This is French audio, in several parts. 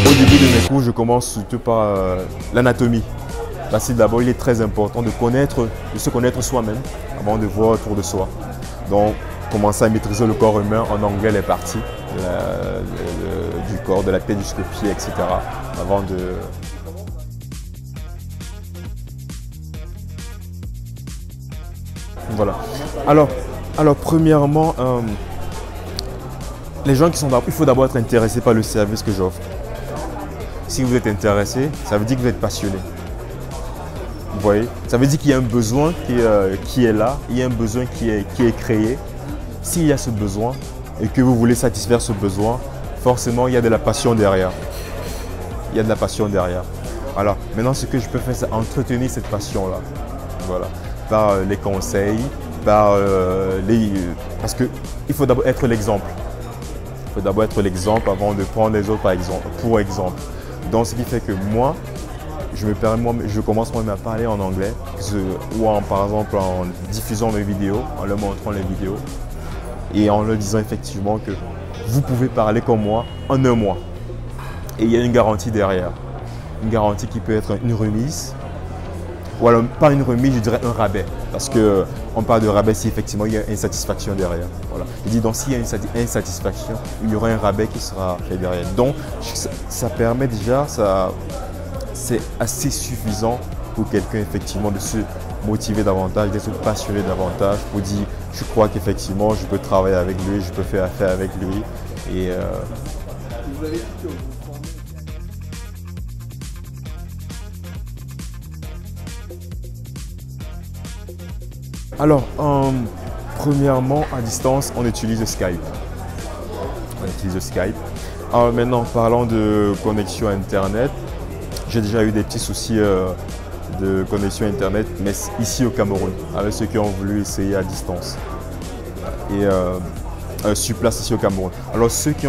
Au début de mes cours, je commence surtout par l'anatomie. Parce que d'abord, il est très important de se connaître soi-même avant de voir autour de soi. Donc, commencer à maîtriser le corps humain en anglais, les parties du corps, de la pédoscopie, etc. Avant de... Voilà. Alors premièrement, les gens qui sont il faut d'abord être intéressé par le service que j'offre. Si vous êtes intéressé, ça veut dire que vous êtes passionné. Vous voyez? Ça veut dire qu'il y a un besoin qui est là, il y a un besoin qui est créé. S'il y a ce besoin et que vous voulez satisfaire ce besoin, forcément, il y a de la passion derrière. Il y a de la passion derrière. Alors, maintenant, ce que je peux faire, c'est entretenir cette passion-là. Voilà. Par les conseils, parce qu'il faut d'abord être l'exemple. Il faut d'abord être l'exemple avant de prendre les autres pour exemple. Donc, ce qui fait que moi, je commence moi-même à parler en anglais, par exemple en diffusant mes vidéos, en leur montrant les vidéos et en leur disant effectivement que vous pouvez parler comme moi en un mois. Et il y a une garantie derrière. Une garantie qui peut être une remise, ou alors pas une remise, je dirais un rabais. Parce qu'on parle de rabais si effectivement il y a une satisfaction derrière. Voilà. Je dis donc s'il y a une insatisfaction, il y aura un rabais qui sera fait derrière. Donc ça permet déjà, c'est assez suffisant pour quelqu'un effectivement de se motiver davantage, d'être passionné davantage pour dire je crois qu'effectivement je peux travailler avec lui, je peux faire affaire avec lui. Et, vous avez dit que vous formez... Alors, premièrement, à distance, on utilise Skype. Alors maintenant, parlant de connexion Internet, j'ai déjà eu des petits soucis de connexion Internet, mais ici au Cameroun, avec ceux qui ont voulu essayer à distance. Et sur place ici au Cameroun. Alors ceux qui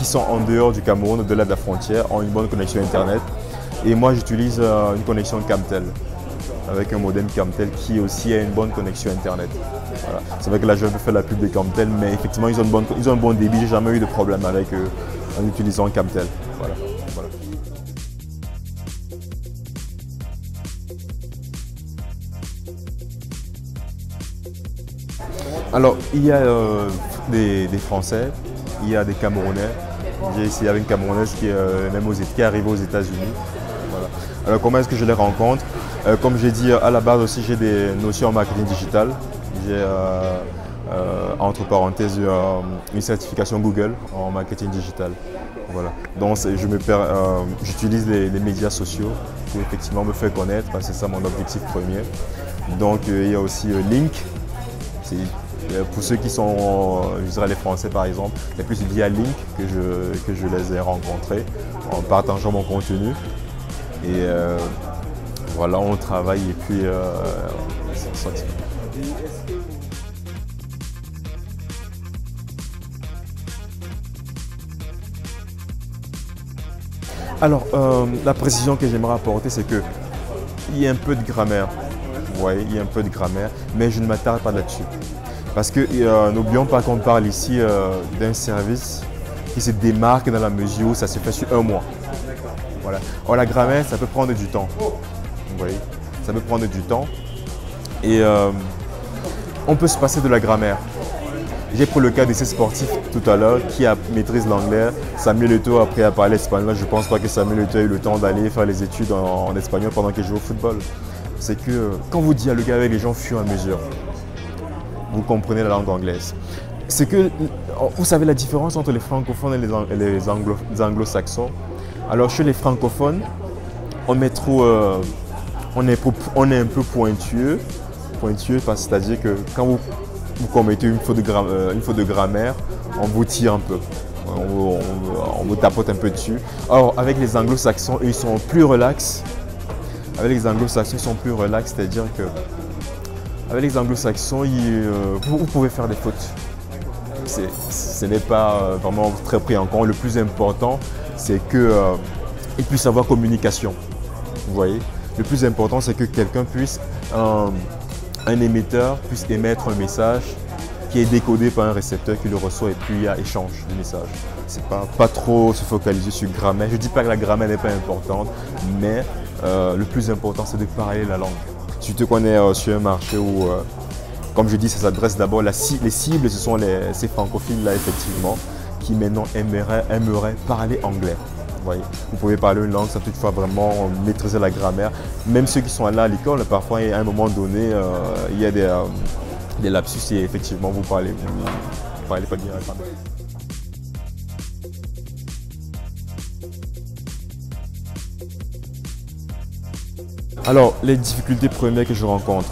sont en dehors du Cameroun, au-delà de la frontière, ont une bonne connexion Internet. Et moi, j'utilise une connexion Camtel, avec un modem Camtel qui aussi a une bonne connexion Internet. Voilà. C'est vrai que là, je vais faire la pub de Camtel, mais effectivement, ils ont un bon débit. J'ai jamais eu de problème avec eux en utilisant Camtel. Voilà. Voilà. Alors, il y a des Français, il y a des Camerounais. J'ai essayé avec une Camerounaise qui est arrivée aux États-Unis. Voilà. Alors, comment est-ce que je les rencontre? Comme j'ai dit, à la base aussi, j'ai des notions en marketing digital. J'ai, entre parenthèses, une certification Google en marketing digital. Voilà. Donc, j'utilise les médias sociaux pour effectivement me faire connaître, parce que c'est ça mon objectif premier. Donc, il y a aussi Link. Pour ceux qui sont, je dirais les Français par exemple, c'est plus via Link que je les ai rencontrés en partageant mon contenu. Et voilà, on travaille et puis c'est sorti. Alors, la précision que j'aimerais apporter, c'est qu'il y a un peu de grammaire. Vous voyez, il y a un peu de grammaire, mais je ne m'attarde pas là-dessus. Parce que n'oublions pas qu'on parle ici d'un service qui se démarque dans la mesure où ça se fait sur un mois. Voilà. Or, la grammaire, ça peut prendre du temps. Vous voyez, ça peut prendre du temps. Et on peut se passer de la grammaire. J'ai pris le cas de ces sportifs tout à l'heure qui maîtrisent l'anglais. Samuel Eto'o a appris à parler espagnol. Je ne pense pas que Samuel Eto'o ait eu le temps d'aller faire les études en espagnol pendant qu'il joue au football. C'est que quand vous dialoguez avec les gens au fur et à mesure, vous comprenez la langue anglaise. C'est que, vous savez la différence entre les francophones et les anglo-saxons. Alors chez les francophones, on est un peu pointueux, c'est-à-dire que quand vous commettez une faute de grammaire, on vous tire un peu, on vous tapote un peu dessus. Or avec les anglo-saxons, ils sont plus relax. Avec les anglo-saxons, ils sont plus relax, c'est-à-dire que avec les anglo-saxons, vous pouvez faire des fautes. Ce n'est pas vraiment très pris en compte. Le plus important, c'est qu'ils puissent avoir communication. Vous voyez? Le plus important, c'est que quelqu'un puisse, un émetteur puisse émettre un message qui est décodé par un récepteur qui le reçoit et puis il y a échange du message. C'est pas trop se focaliser sur grammaire. Je ne dis pas que la grammaire n'est pas importante, mais le plus important c'est de parler la langue. Si tu te connais sur un marché où, comme je dis, ça s'adresse d'abord, les cibles, ce sont ces francophiles-là effectivement, qui maintenant aimeraient parler anglais. Vous pouvez parler une langue sans toutefois vraiment maîtriser la grammaire. Même ceux qui sont là à l'école, parfois à un moment donné, il y a des lapsus et effectivement vous parlez pas bien la grammaire. Alors, les difficultés premières que je rencontre.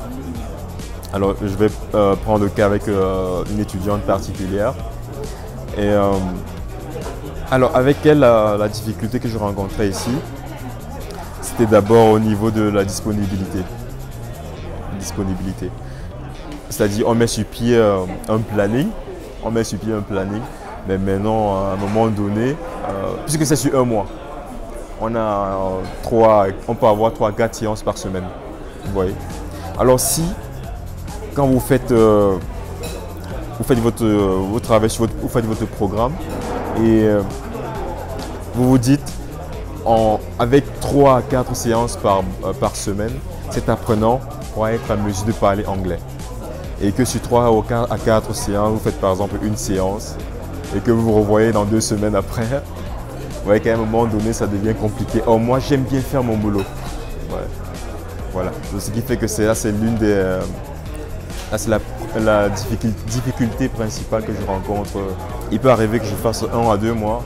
Alors, je vais prendre le cas avec une étudiante particulière. Et alors, avec elle, la difficulté que je rencontrais ici, c'était d'abord au niveau de la disponibilité. C'est-à-dire, on met sur pied un planning. Mais maintenant, à un moment donné, puisque c'est sur un mois, on peut avoir 3-4 séances par semaine. Vous voyez. Alors si, quand vous faites votre travail, vous faites votre programme et vous vous dites, avec 3 à 4 séances par semaine, cet apprenant pourra être à mesure de parler anglais. Et que sur 3 à 4 séances, vous faites par exemple une séance et que vous vous revoyez dans 2 semaines après, vous voyez qu'à un moment donné, ça devient compliqué. Or, moi, j'aime bien faire mon boulot. Ouais. Voilà. Donc, ce qui fait que c'est l'une des... c'est la difficulté principale que je rencontre. Il peut arriver que je fasse 1 à 2 mois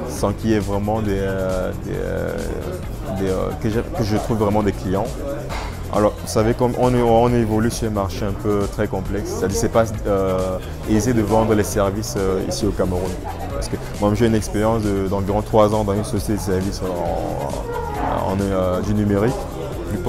sans qu'il y ait vraiment que je trouve vraiment des clients. Alors, vous savez, comme on évolue sur un marché un peu très complexe, c'est-à-dire c'est pas aisé de vendre les services ici au Cameroun. Parce que moi, j'ai une expérience d'environ 3 ans dans une société de services du numérique, plus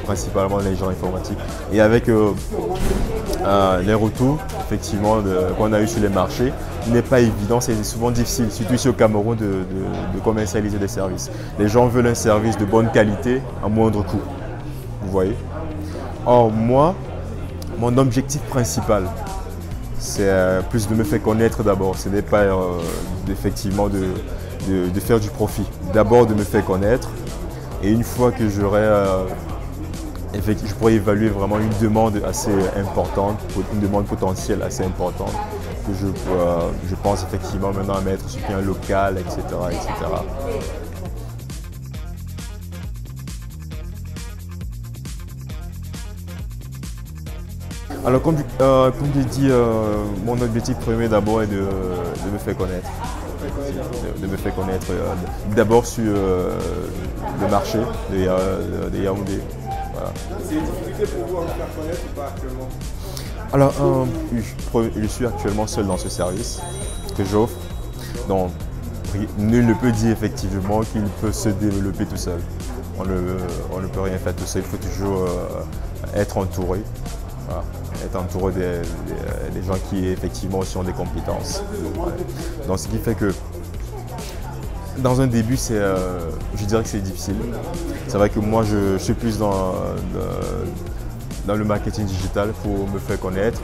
principalement les gens informatiques. Et avec les retours, effectivement, qu'on a eu sur les marchés, il n'est pas évident, c'est souvent difficile, surtout ici au Cameroun, de commercialiser des services. Les gens veulent un service de bonne qualité à moindre coût. Vous voyez. Or, moi, mon objectif principal, c'est plus de me faire connaître d'abord. Ce n'est pas effectivement de faire du profit. D'abord de me faire connaître. Et une fois que je pourrais évaluer vraiment une demande assez importante, une demande potentielle assez importante, que je pense effectivement maintenant à mettre sur pied un local, etc. etc. Alors, comme je dis, mon objectif premier d'abord est de me faire connaître. De me faire connaître d'abord sur le marché de Yaoundé. Voilà. C'est une difficulté pour vous à vous faire connaître ou pas actuellement? Alors, je suis actuellement seul dans ce service que j'offre. Donc, nul ne peut dire effectivement qu'il peut se développer tout seul. On ne peut rien faire tout seul, il faut toujours être entouré. Voilà. Être entouré des gens qui effectivement aussi ont des compétences. Ouais. Donc ce qui fait que dans un début, je dirais que c'est difficile. C'est vrai que moi je suis plus dans le marketing digital pour me faire connaître.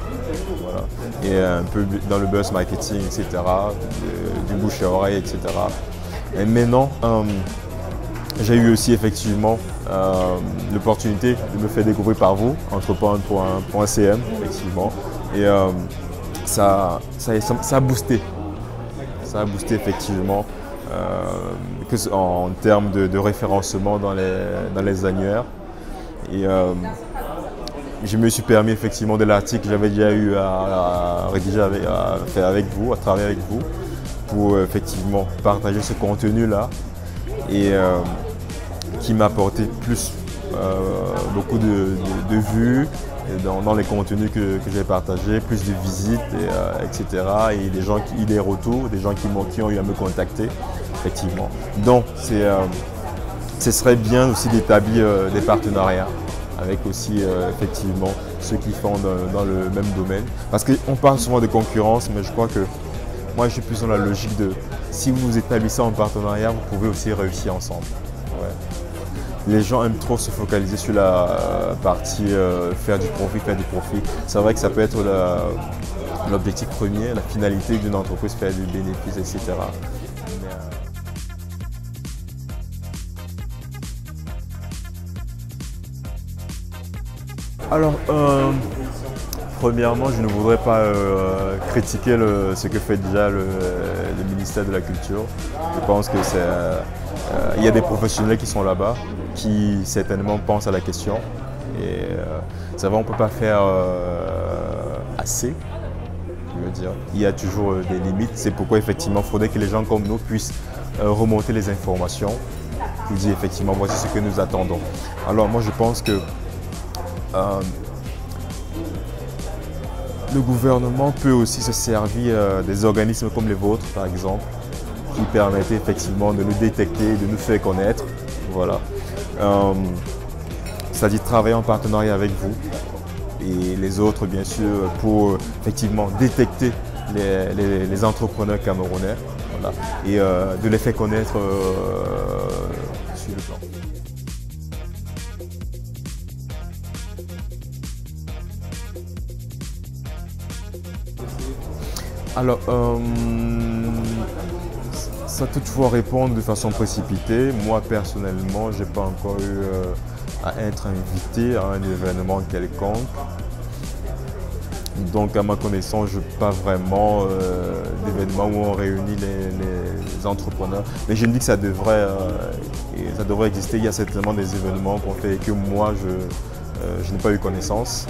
Voilà. Et un peu dans le buzz marketing, etc. Du bouche à oreille, etc. Et maintenant, j'ai eu aussi effectivement l'opportunité de me faire découvrir par vous, Entreprendre pour un CM, effectivement. Et ça a boosté. Ça a boosté effectivement en termes de référencement dans les annuaires. Et je me suis permis effectivement de l'article que j'avais déjà eu à rédiger, à faire avec vous, à travailler avec vous, pour effectivement partager ce contenu-là. Et qui m'a apporté beaucoup de vues dans les contenus que j'ai partagés, plus de visites, etc. Et des retours, des gens qui ont eu à me contacter, effectivement. Donc, ce serait bien aussi d'établir des partenariats avec aussi, effectivement, ceux qui font dans le même domaine. Parce qu'on parle souvent de concurrence, mais je crois que moi, je suis plus dans la logique de si vous vous établissez en partenariat, vous pouvez aussi réussir ensemble. Ouais. Les gens aiment trop se focaliser sur la partie faire du profit. C'est vrai que ça peut être l'objectif premier, la finalité d'une entreprise, faire du bénéfice, etc. Alors, premièrement, je ne voudrais pas critiquer ce que fait déjà le ministère de la Culture. Je pense que il y a des professionnels qui sont là-bas, qui certainement pensent à la question. Et c'est vrai, on ne peut pas faire assez. Je veux dire, il y a toujours des limites. C'est pourquoi effectivement, il faudrait que les gens comme nous puissent remonter les informations pour dire effectivement, voici ce que nous attendons. Alors moi, je pense que le gouvernement peut aussi se servir des organismes comme les vôtres, par exemple, qui permettent effectivement de nous détecter, de nous faire connaître. Voilà. C'est-à-dire travailler en partenariat avec vous et les autres, bien sûr, pour effectivement détecter les entrepreneurs camerounais, voilà, et de les faire connaître sur le plan. Alors, ça toutefois répondre de façon précipitée. Moi, personnellement, je n'ai pas encore eu à être invité à un événement quelconque. Donc, à ma connaissance, je n'ai pas vraiment d'événement où on réunit les entrepreneurs. Mais je me dis que ça devrait exister. Il y a certainement des événements qu'on fait et que moi, je n'ai pas eu connaissance.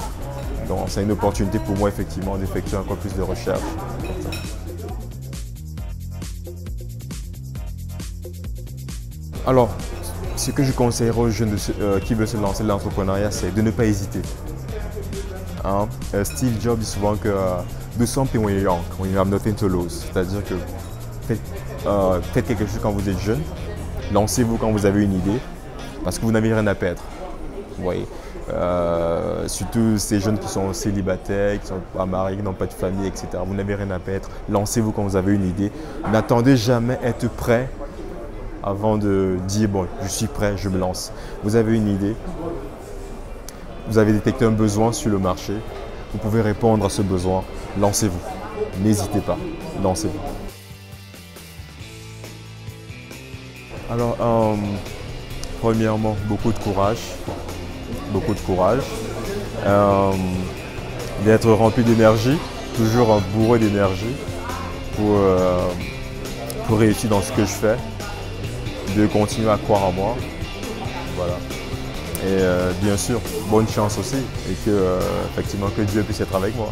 Donc, c'est une opportunité pour moi, effectivement, d'effectuer encore plus de recherches. Alors, ce que je conseillerais aux jeunes qui veulent se lancer dans l'entrepreneuriat, c'est de ne pas hésiter. Hein? Steve Jobs dit souvent que do something when you're young, when you have nothing to lose. C'est-à-dire que faites quelque chose quand vous êtes jeune, lancez-vous quand vous avez une idée, parce que vous n'avez rien à perdre. Vous voyez. Surtout ces jeunes qui sont célibataires, qui ne sont pas mariés, qui n'ont pas de famille, etc. Vous n'avez rien à perdre. Lancez-vous quand vous avez une idée. N'attendez jamais être prêt avant de dire bon, je suis prêt, je me lance. Vous avez une idée, vous avez détecté un besoin sur le marché, vous pouvez répondre à ce besoin. Lancez-vous. N'hésitez pas. Lancez-vous. Alors, premièrement, beaucoup de courage. Beaucoup de courage, d'être rempli d'énergie, toujours bourré d'énergie pour réussir dans ce que je fais, de continuer à croire en moi, voilà. Et bien sûr, bonne chance aussi et effectivement que Dieu puisse être avec moi.